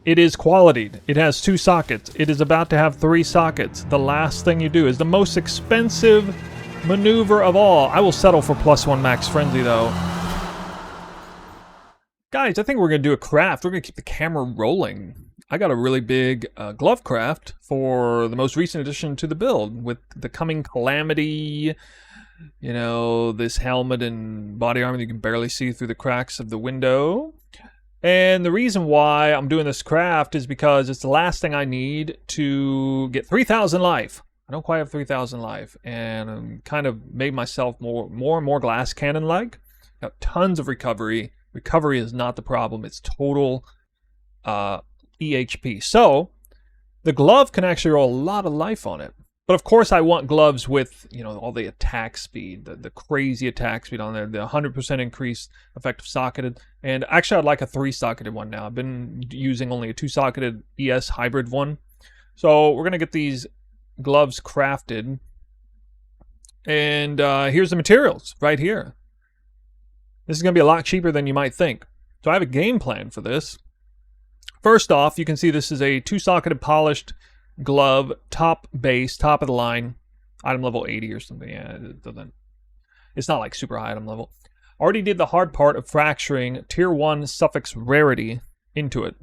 It is qualityed. It has 2 sockets. It is about to have 3 sockets. The last thing you do is the most expensive maneuver of all. I will settle for +1 max frenzy though. Guys, I think we're going to do a craft. We're going to keep the camera rolling. I got a really big glove craft for the most recent addition to the build with the coming Calamity, you know, this helmet and body armor that you can barely see through the cracks of the window. And the reason why I'm doing this craft is because it's the last thing I need to get 3,000 life. I don't quite have 3,000 life, and I'm kind of made myself more and more glass cannon-like. Got tons of recovery. Recovery is not the problem. It's total EHP. So the glove can actually roll a lot of life on it. But of course I want gloves with, you know, all the attack speed, the crazy attack speed on there, the 100% increased effective socketed. And actually I'd like a 3-socketed one now. I've been using only a 2-socketed ES hybrid one. So we're going to get these gloves crafted. And here's the materials right here. This is going to be a lot cheaper than you might think. So I have a game plan for this. First off, you can see this is a 2-socketed polished glove, top base, top of the line, item level 80 or something. Yeah, it's not like super high item level. Already did the hard part of fracturing tier 1 suffix rarity into it.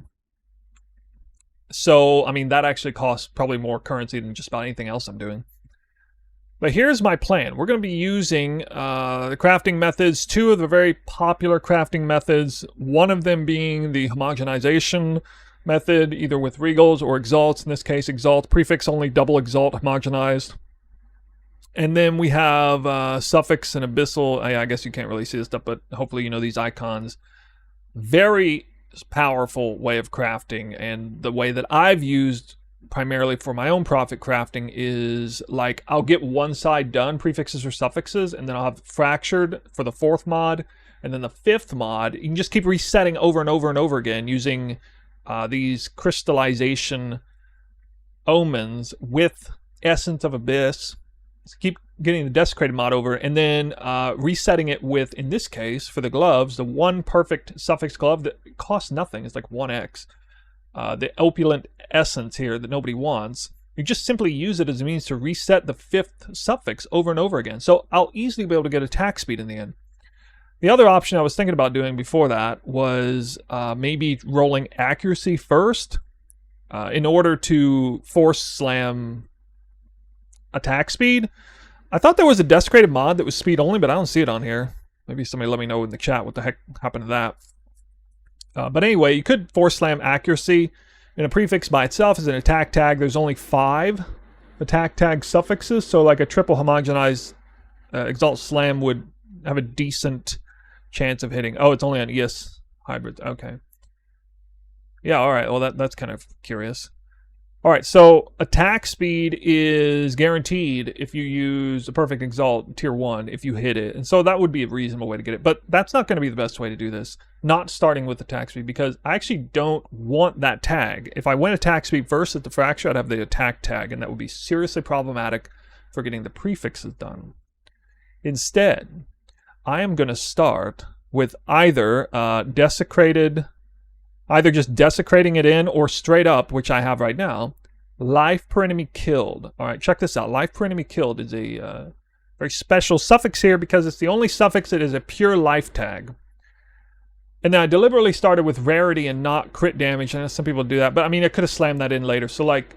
So, I mean, that actually costs probably more currency than just about anything else I'm doing. But here's my plan. We're going to be using the crafting methods, 2 of the very popular crafting methods, one of them being the homogenization method, either with regals or exalts. In this case, exalt, prefix only, double exalt, homogenized. And then we have suffix and abyssal. I guess you can't really see this stuff, but hopefully you know these icons. Very powerful way of crafting, and the way that I've used primarily for my own profit crafting is like I'll get one side done, prefixes or suffixes, and then I'll have fractured for the 4th mod, and then the 5th mod. You can just keep resetting over and over and over again using these crystallization omens with Essence of Abyss. So keep getting the desecrated mod over, and then resetting it with, in this case, for the gloves, the 1 perfect suffix glove that costs nothing. It's like 1x. The opulent essence here that nobody wants. You just simply use it as a means to reset the 5th suffix over and over again. So I'll easily be able to get attack speed in the end. The other option I was thinking about doing before that was maybe rolling accuracy first in order to force slam attack speed. I thought there was a desecrated mod that was speed only, but I don't see it on here. Maybe somebody let me know in the chat what the heck happened to that. But anyway, you could force slam accuracy. In a prefix by itself as an attack tag, there's only 5 attack tag suffixes, so like a triple homogenized exalt slam would have a decent chance of hitting. Oh, it's only on ES hybrids. Okay. Yeah, all right. Well, that's kind of curious. All right, so attack speed is guaranteed if you use a perfect exalt tier 1 if you hit it. And so that would be a reasonable way to get it. But that's not going to be the best way to do this. Not starting with attack speed, because I actually don't want that tag. If I went attack speed first at the fracture, I'd have the attack tag, and that would be seriously problematic for getting the prefixes done. Instead, I am going to start with either either just desecrating it in, or straight up, which I have right now, life per enemy killed. All right, check this out. Life per enemy killed is a very special suffix here because it's the only suffix that is a pure life tag. And then I deliberately started with rarity and not crit damage. I know some people do that, but I mean, I could have slammed that in later. So like,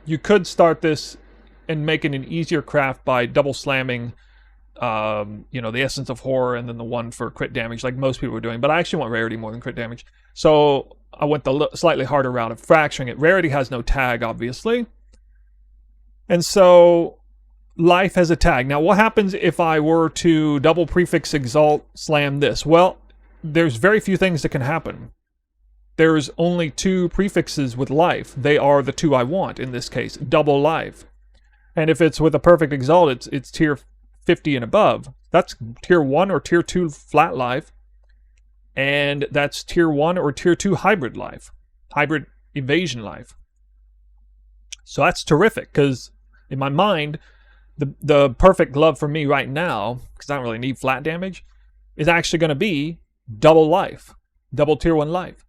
you could start this and make it an easier craft by double slamming you know, the essence of horror and then the 1 for crit damage like most people are doing. But I actually want rarity more than crit damage. So I went the slightly harder route of fracturing it. Rarity has no tag, obviously. And so life has a tag. Now, what happens if I were to double prefix exalt slam this? Well, there's very few things that can happen. There's only 2 prefixes with life. They are the 2 I want in this case, double life. And if it's with a perfect exalt, it's tier 50 and above. That's tier 1 or tier 2 flat life. And that's tier 1 or tier 2 hybrid life. Hybrid evasion life. So that's terrific, because in my mind, the perfect glove for me right now, because I don't really need flat damage, is actually going to be double life. Double tier 1 life.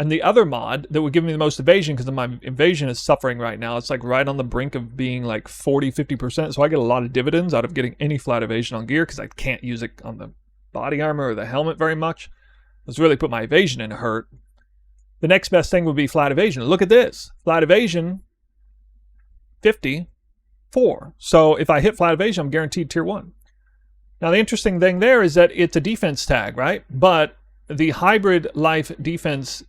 And the other mod that would give me the most evasion, because my evasion is suffering right now, it's like right on the brink of being like 40-50%. So I get a lot of dividends out of getting any flat evasion on gear, because I can't use it on the body armor or the helmet very much. Let's really put my evasion in a hurt. The next best thing would be flat evasion. Look at this. Flat evasion, 54. So if I hit flat evasion, I'm guaranteed tier 1. Now the interesting thing there is that it's a defense tag, right? But the hybrid life defense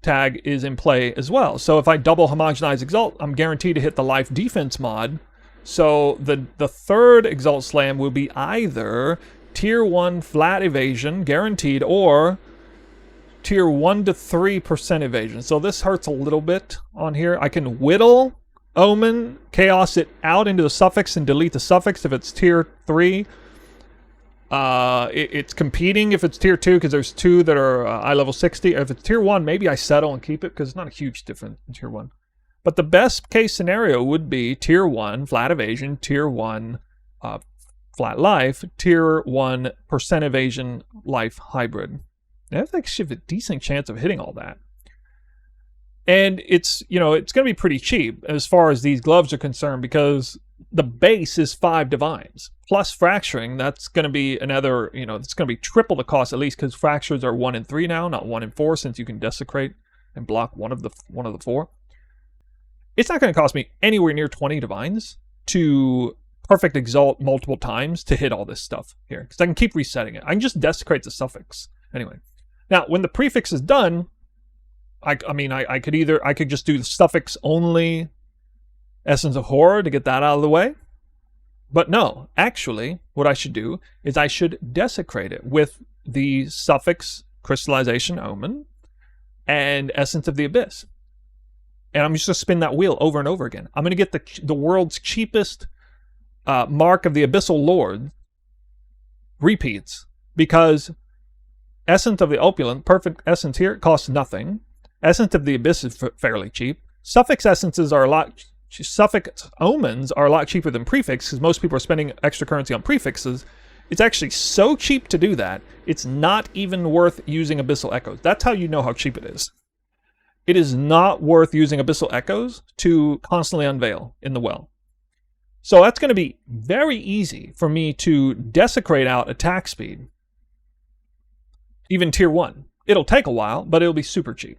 tag is in play as well. So if I double homogenize exalt, I'm guaranteed to hit the life defense mod. So the third exalt slam will be either tier 1 flat evasion guaranteed, or tier 1 to 3% evasion. So this hurts a little bit on here. I can whittle omen chaos it out into the suffix and delete the suffix if it's tier 3. It's competing if it's tier 2, because there's 2 that are eye level 60. If it's tier 1, maybe I settle and keep it, because it's not a huge difference in tier 1. But the best case scenario would be tier 1 flat evasion, tier 1 flat life, tier 1% evasion life hybrid. And I think I should have a decent chance of hitting all that. And it's, you know, it's going to be pretty cheap as far as these gloves are concerned, because the base is 5 divines plus fracturing. That's going to be another, you know, it's going to be triple the cost at least, because fractures are 1 in 3 now, not 1 in 4, since you can desecrate and block one of the 4. It's not going to cost me anywhere near 20 divines to perfect exalt multiple times to hit all this stuff here, because I can keep resetting it. I can just desecrate the suffix anyway. Now, when the prefix is done, I could just do the suffix only Essence of Horror to get that out of the way. But no, actually, what I should do is I should desecrate it with the suffix Crystallization Omen and Essence of the Abyss. And I'm just going to spin that wheel over and over again. I'm going to get the world's cheapest Mark of the Abyssal Lord repeats, because Essence of the Opulent, perfect essence here, costs nothing. Essence of the Abyss is fairly cheap. Suffix essences are a lot. Suffix omens are a lot cheaper than prefix, because most people are spending extra currency on prefixes. It's actually so cheap to do that, it's not even worth using Abyssal Echoes. That's how you know how cheap it is. It is not worth using Abyssal Echoes to constantly unveil in the well. So that's going to be very easy for me to desecrate out attack speed. Even tier 1. It'll take a while, but it'll be super cheap.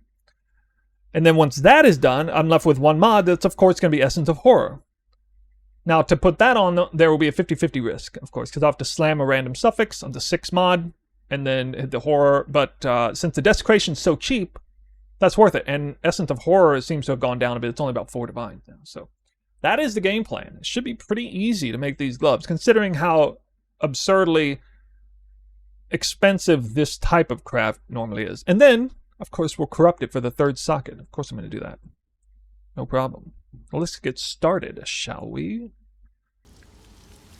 And then once that is done, I'm left with one mod that's, of course, going to be Essence of Horror. Now, to put that on, there will be a 50-50 risk, of course, because I'll have to slam a random suffix on the 6 mod and then hit the horror. But since the desecration is so cheap, that's worth it. And Essence of Horror seems to have gone down a bit. It's only about 4 divines now. So that is the game plan. It should be pretty easy to make these gloves, considering how absurdly expensive this type of craft normally is. And then, of course, we'll corrupt it for the 3rd socket. Of course I'm going to do that. No problem. Well, let's get started, shall we?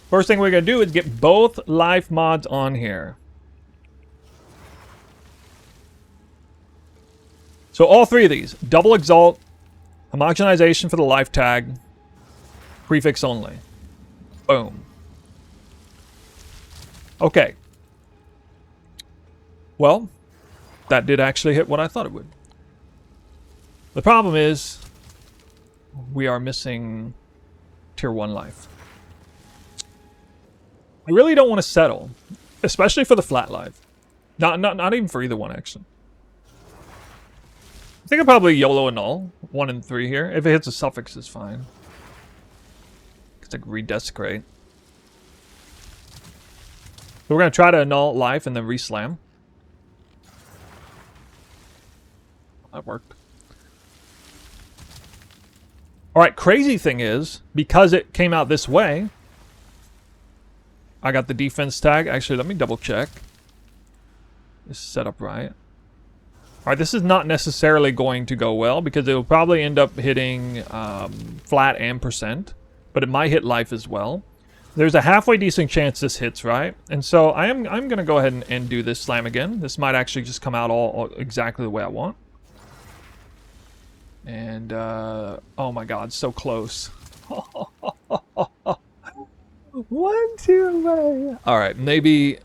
First thing we're going to do is get both life mods on here. So all 3 of these. Double Exalt, Homogenization for the life tag, prefix only. Boom. Okay. Well, that did actually hit what I thought it would. The problem is we are missing tier 1 life. I really don't want to settle, especially for the flat life. Not even for either one, actually. I think I'll probably YOLO annul 1 and 3 here. If it hits a suffix, it's fine. It's like redesecrate. So we're going to try to annul life and then reslam. That worked. Alright, crazy thing is, because it came out this way, I got the defense tag. Actually, let me double check. It's set up right. Alright, this is not necessarily going to go well, because it will probably end up hitting flat and percent, but it might hit life as well. There's a halfway decent chance this hits, right? And so I'm going to go ahead and do this slam again. This might actually just come out all exactly the way I want. And, oh my god, so close. 1 too away. Alright, maybe...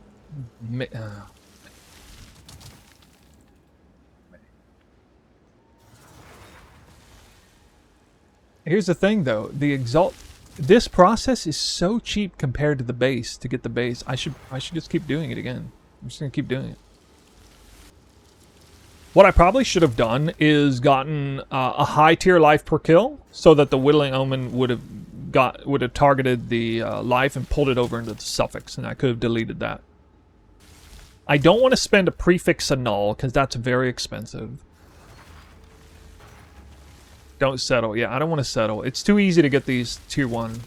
Here's the thing, though. The exalt... This process is so cheap compared to the base, to get the base. I should just keep doing it again. I'm just going to keep doing it. What I probably should have done is gotten a high tier life per kill, so that the Whittling Omen would have targeted the life and pulled it over into the suffix, and I could have deleted that. I don't want to spend a prefix annul, because that's very expensive. Don't settle. Yeah, I don't want to settle. It's too easy to get these tier 1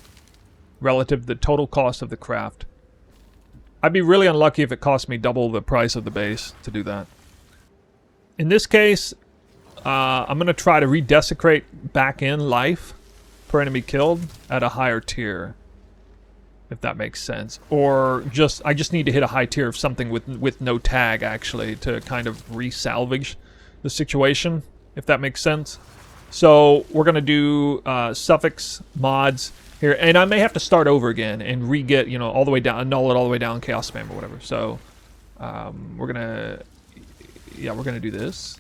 relative to the total cost of the craft. I'd be really unlucky if it cost me double the price of the base to do that. In this case, I'm going to try to redesecrate back in life per enemy killed at a higher tier, if that makes sense. Or I just need to hit a high tier of something with no tag, actually, to kind of re-salvage the situation, if that makes sense. So we're going to do suffix mods here, and I may have to start over again and re-get, you know, all the way down, annul it all the way down, chaos spam or whatever. So we're going to... Yeah, we're gonna do this.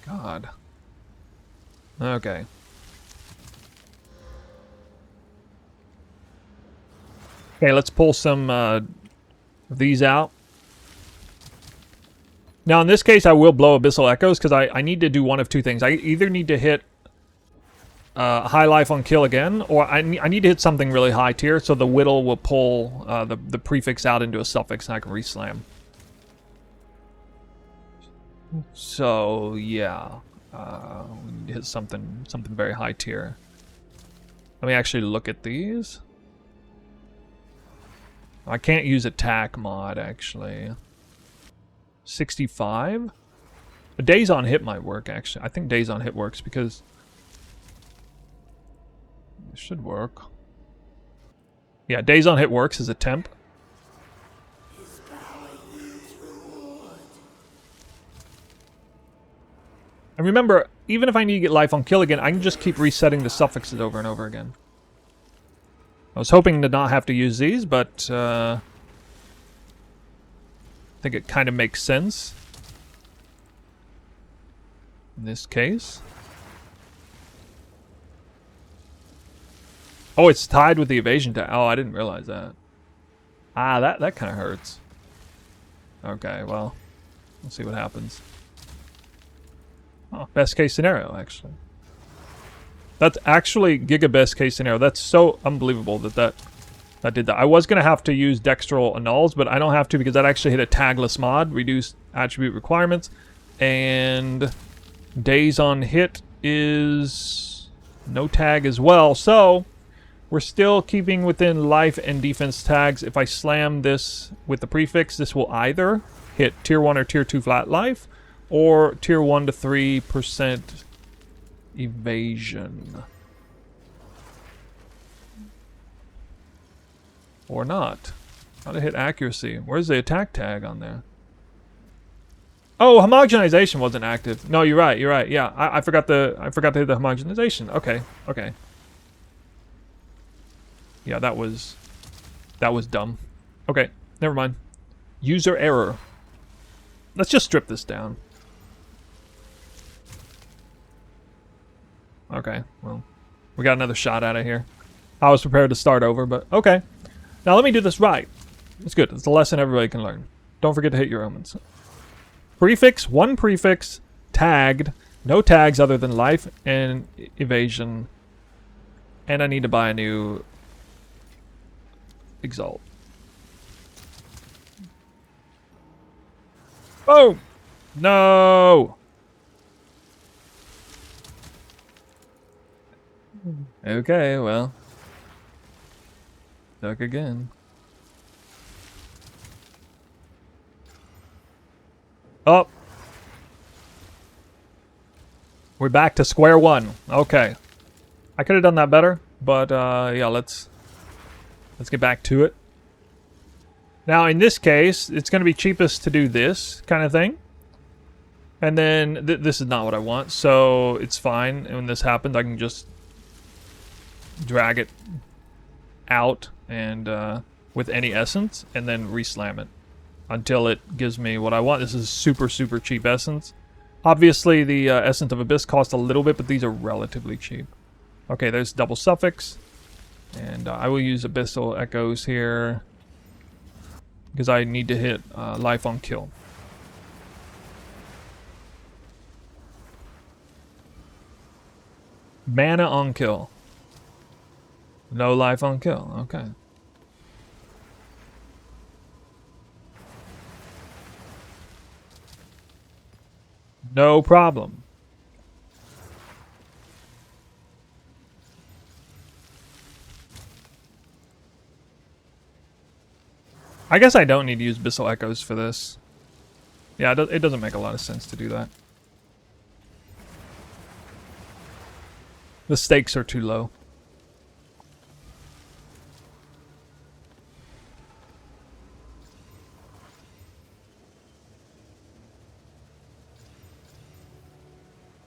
God. Okay. Okay, let's pull some of these out. Now, in this case, I will blow Abyssal Echoes, because I need to do one of two things. I either need to hit high life on kill again, or I need to hit something really high tier, so the Whittle will pull the prefix out into a suffix, and I can re-slam. So yeah, we need to hit something very high tier. Let me actually look at these. I can't use attack mod actually. 65. A days on hit might work actually. I think days on hit works because it should work. Yeah, days on hit works as a temp. And remember, even if I need to get life on kill again, I can just keep resetting the suffixes over and over again. I was hoping to not have to use these, but I think it kind of makes sense in this case. Oh, it's tied with the evasion tag. Oh, I didn't realize that. Ah, that kind of hurts. Okay, well, we'll see what happens. Oh, best case scenario, actually. That's actually Giga best case scenario. That's so unbelievable that did that. I was going to have to use Dextral Annuls, but I don't have to because that actually hit a tagless mod, reduced attribute requirements, and days on hit is no tag as well. So we're still keeping within life and defense tags. If I slam this with the prefix, this will either hit tier 1 or tier 2 flat life, or tier 1 to 3% evasion. Or not. How to hit accuracy. Where's the attack tag on there? Oh, homogenization wasn't active. No, you're right, yeah. I forgot to hit the homogenization. Okay. Yeah, that was dumb. Okay, never mind. User error. Let's just strip this down. Okay, well, we got another shot at it here. I was prepared to start over, but okay. Now let me do this right. It's good. It's a lesson everybody can learn. Don't forget to hit your omens. Prefix, one prefix, tagged, no tags other than life and evasion. And I need to buy a new Exalt. Oh! No! Okay, well. Stuck again. Oh! We're back to square one. Okay. I could have done that better, but yeah, let's get back to it. Now, in this case, it's going to be cheapest to do this kind of thing. And then, this is not what I want, so it's fine. And when this happens, I can just drag it out and with any essence, and then re-slam it until it gives me what I want. This is super, super cheap essence. Obviously, the Essence of Abyss costs a little bit, but these are relatively cheap. Okay, there's double suffix. And I will use Abyssal Echoes here. Because I need to hit life on kill. Mana on kill. No life on kill. Okay. No problem. I guess I don't need to use Abyssal Echoes for this. Yeah, it doesn't make a lot of sense to do that. The stakes are too low.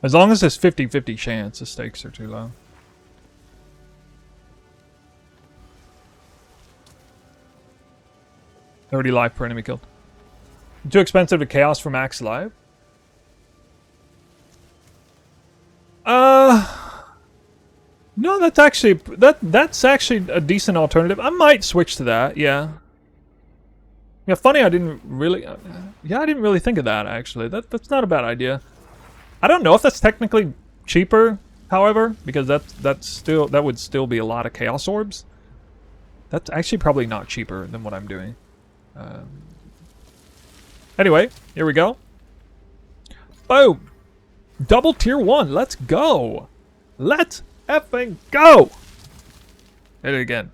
As long as there's 50-50 chance, the stakes are too low. $30 life per enemy killed. Too expensive to chaos for max life? No, that's actually a decent alternative. I might switch to that, yeah. Yeah, funny I didn't really think of that actually. That's not a bad idea. I don't know if that's technically cheaper, however, because that would still be a lot of chaos orbs. That's actually probably not cheaper than what I'm doing. Anyway, here we go. Boom! Double tier 1, let's go! Let's effing go! Hit it again.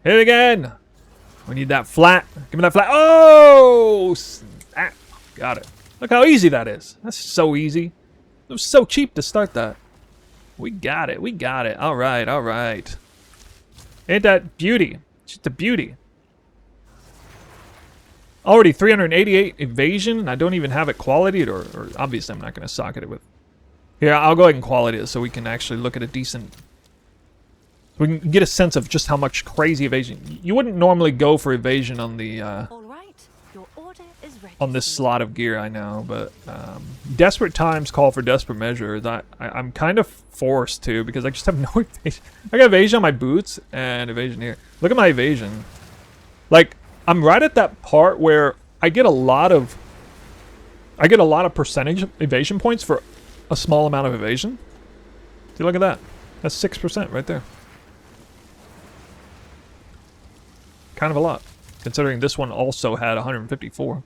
Hit it again! We need that flat. Give me that flat. Oh! Snap. Got it. Look how easy that is. That's so easy. It was so cheap to start that. We got it. We got it. Alright, alright. Ain't that beauty? Just a beauty. Already 388 evasion, and I don't even have it qualityed, or obviously I'm not going to socket it with. Here, I'll go ahead and quality it so we can actually look at a decent... We can get a sense of just how much crazy evasion. You wouldn't normally go for evasion on the... All right. Your order is ready. On this slot of gear, I know, but desperate times call for desperate measures. I'm kind of forced to, because I just have no evasion. I got evasion on my boots and evasion here. Look at my evasion. Like, I'm right at that part where I get a lot of percentage evasion points for a small amount of evasion. See, look at that. That's 6% right there. Kind of a lot, considering this one also had 154.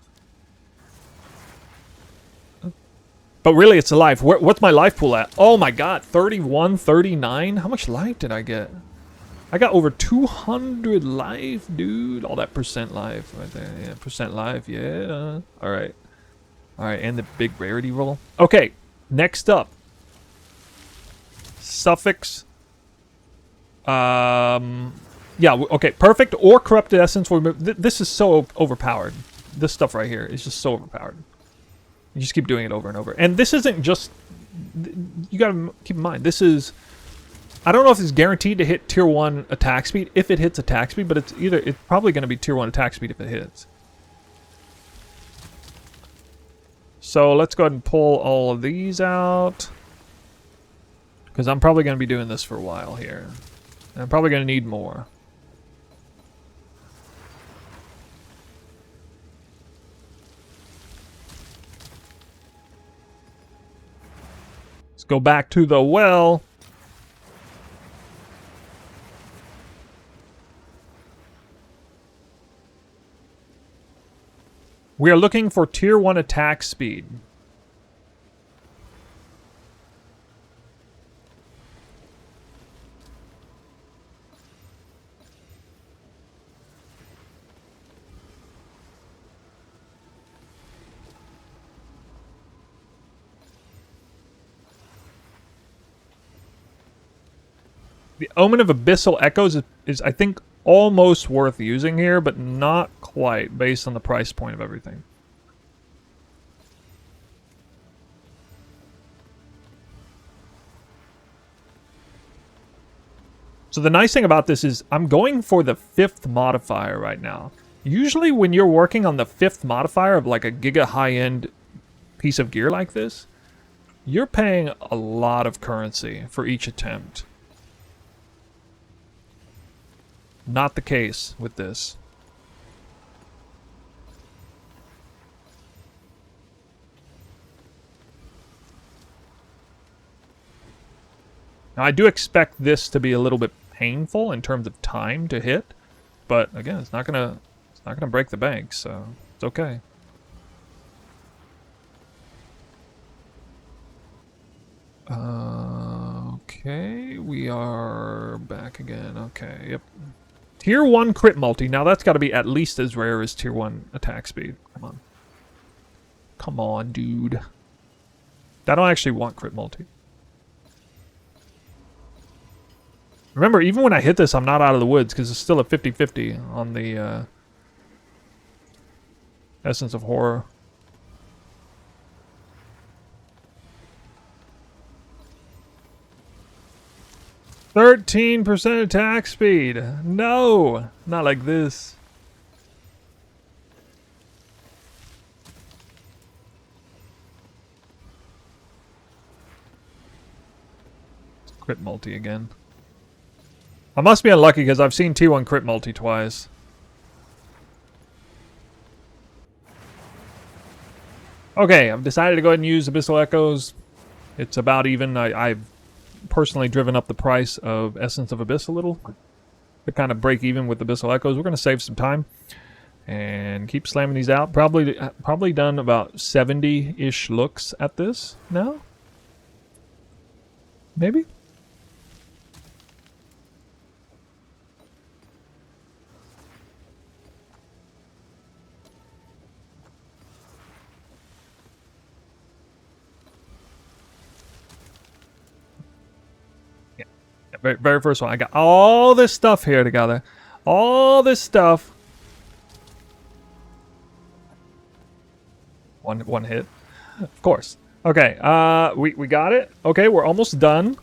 But really, it's a life. What's my life pool at? Oh my god, 31, 39? How much life did I get? I got over 200 life, dude. All that percent life right there. Yeah, percent life, yeah. Alright. Alright, and the big rarity roll. Okay, next up. Suffix. Yeah, okay. Perfect or corrupted essence will remove. This is so overpowered. This stuff right here is just so overpowered. You just keep doing it over and over. And this isn't just... You gotta keep in mind, this is... I don't know if it's guaranteed to hit tier 1 attack speed if it hits attack speed, but it's probably going to be tier 1 attack speed if it hits. So let's go ahead and pull all of these out. Because I'm probably going to be doing this for a while here. And I'm probably going to need more. Let's go back to the well. We are looking for tier 1 attack speed. The Omen of Abyssal Echoes is I think, almost worth using here, but not quite, based on the price point of everything. So the nice thing about this is I'm going for the 5th modifier right now. Usually when you're working on the 5th modifier of like a giga high-end piece of gear like this, you're paying a lot of currency for each attempt. Not the case with this. Now, I do expect this to be a little bit painful in terms of time to hit, but again, it's not gonna break the bank, so it's okay. Okay, we are back again. Okay, yep. Tier 1 crit multi. Now that's got to be at least as rare as Tier 1 attack speed. Come on. Come on, dude. I don't actually want crit multi. Remember, even when I hit this, I'm not out of the woods because it's still a 50-50 on the Essence of Horror. %13 attack speed. No, not like this. Crit multi again. I must be unlucky because I've seen T1 crit multi twice. Okay, I've decided to go ahead and use Abyssal Echoes. It's about even. I've personally driven up the price of Essence of Abyss a little to kind of break even with Abyssal Echoes. We're going to save some time and keep slamming these out. Probably done about 70-ish looks at this now. Maybe? Very first one. I got all this stuff here together. All this stuff. One hit. Of course. Okay, we got it. Okay, we're almost done.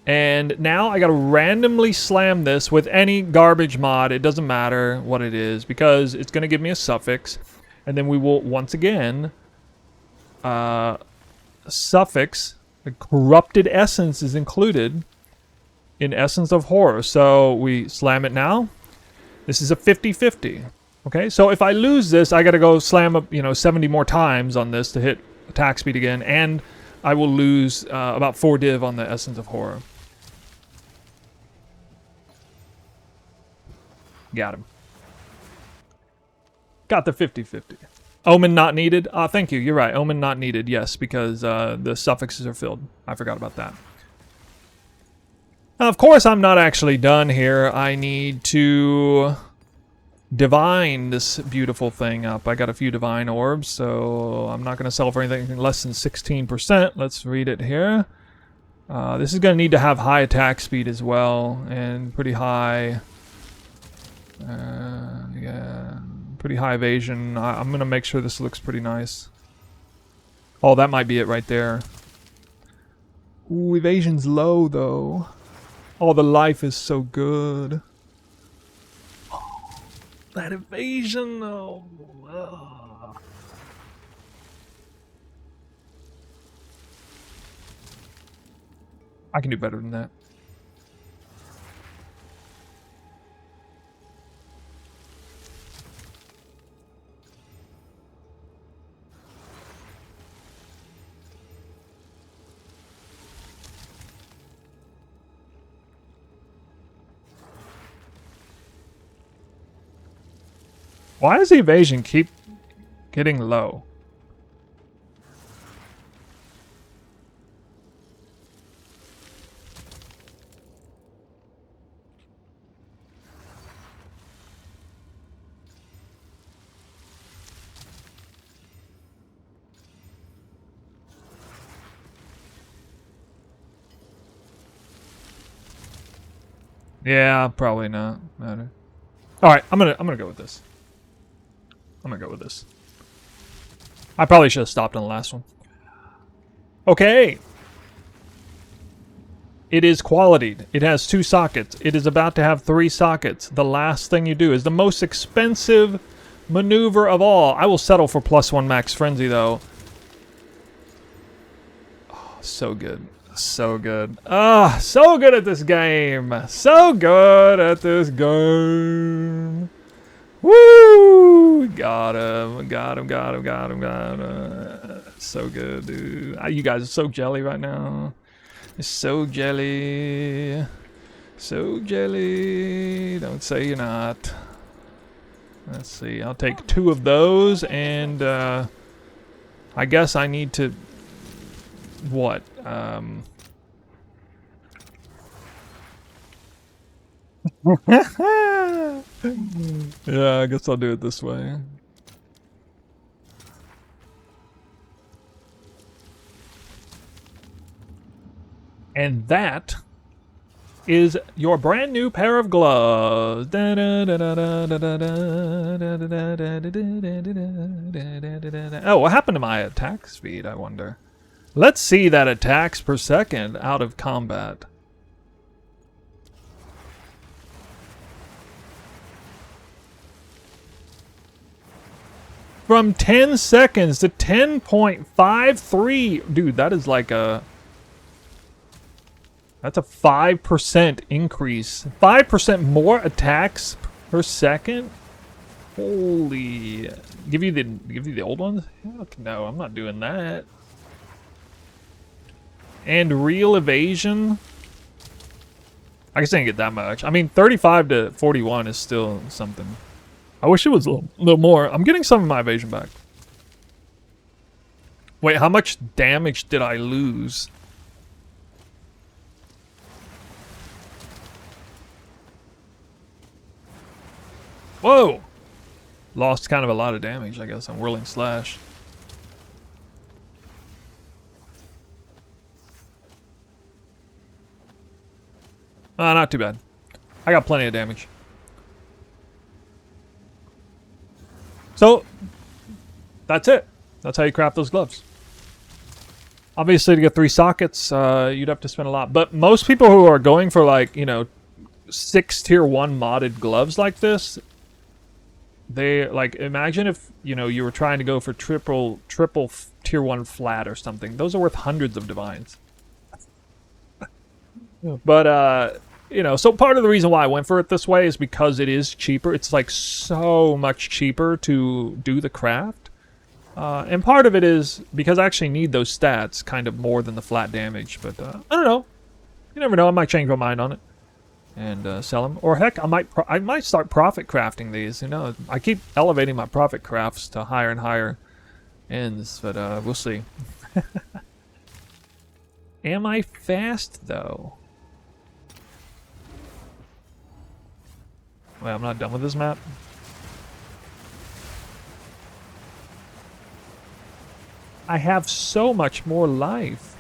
And now I gotta randomly slam this with any garbage mod. It doesn't matter what it is, because it's gonna give me a suffix. And then we will once again suffix. The corrupted essence is included in Essence of Horror. So we slam it now. This is a 50-50. Okay, so if I lose this, I got to go slam up, 70 more times on this to hit attack speed again, and I will lose about 4 div on the Essence of Horror. Got him. Got the 50-50. Omen not needed? Thank you. You're right. Omen not needed. Yes, because the suffixes are filled. I forgot about that. Now, of course, I'm not actually done here. I need to divine this beautiful thing up. I got a few divine orbs, so I'm not going to sell for anything less than 16%. Let's read it here. This is going to need to have high attack speed as well, and pretty high... yeah... pretty high evasion. I'm going to make sure this looks pretty nice. Oh, that might be it right there. Ooh, evasion's low, though. Oh, the life is so good. Oh, that evasion, though. Ugh. I can do better than that. Why does the evasion keep getting low? Yeah, probably not. Matter. All right, I'm gonna go with this. I'm gonna go with this. I probably should have stopped on the last one. Okay. It is qualityed. It has 2 sockets. It is about to have 3 sockets. The last thing you do is the most expensive maneuver of all. I will settle for +1 max frenzy though. So good. So good. Ah, so good at this game. So good at this game. Woo! Got him. Got him. Got him. Got him. Got him. So good, dude. You guys are so jelly right now. So jelly. So jelly. Don't say you're not. Let's see. I'll take 2 of those, and I guess I need to. What? Yeah, I guess I'll do it this way. And that is your brand new pair of gloves. Oh, what happened to my attack speed, I wonder? Let's see that attacks per second out of combat. From 10 seconds to 10.53. Dude, that is like a... That's a 5% increase. 5% more attacks per second? Holy... Give you the old ones? Heck no, I'm not doing that. And real evasion? I guess I didn't get that much. I mean, 35 to 41 is still something. I wish it was a little more. I'm getting some of my evasion back. Wait, how much damage did I lose? Whoa! Lost kind of a lot of damage, I guess, on Whirling Slash. Not too bad. I got plenty of damage. So, that's it. That's how you craft those gloves. Obviously, to get 3 sockets, you'd have to spend a lot. But most people who are going for, like, you know, 6 tier 1 modded gloves like this, they, like, imagine if, you know, you were trying to go for triple tier 1 flat or something. Those are worth hundreds of divines. But, you know, so part of the reason why I went for it this way is because it is cheaper. It's like so much cheaper to do the craft. And part of it is because I actually need those stats kind of more than the flat damage. But I don't know. You never know. I might change my mind on it and sell them. Or heck, I might start profit crafting these. You know, I keep elevating my profit crafts to higher and higher ends. But we'll see. Am I fast though? Wait, I'm not done with this map. I have so much more life.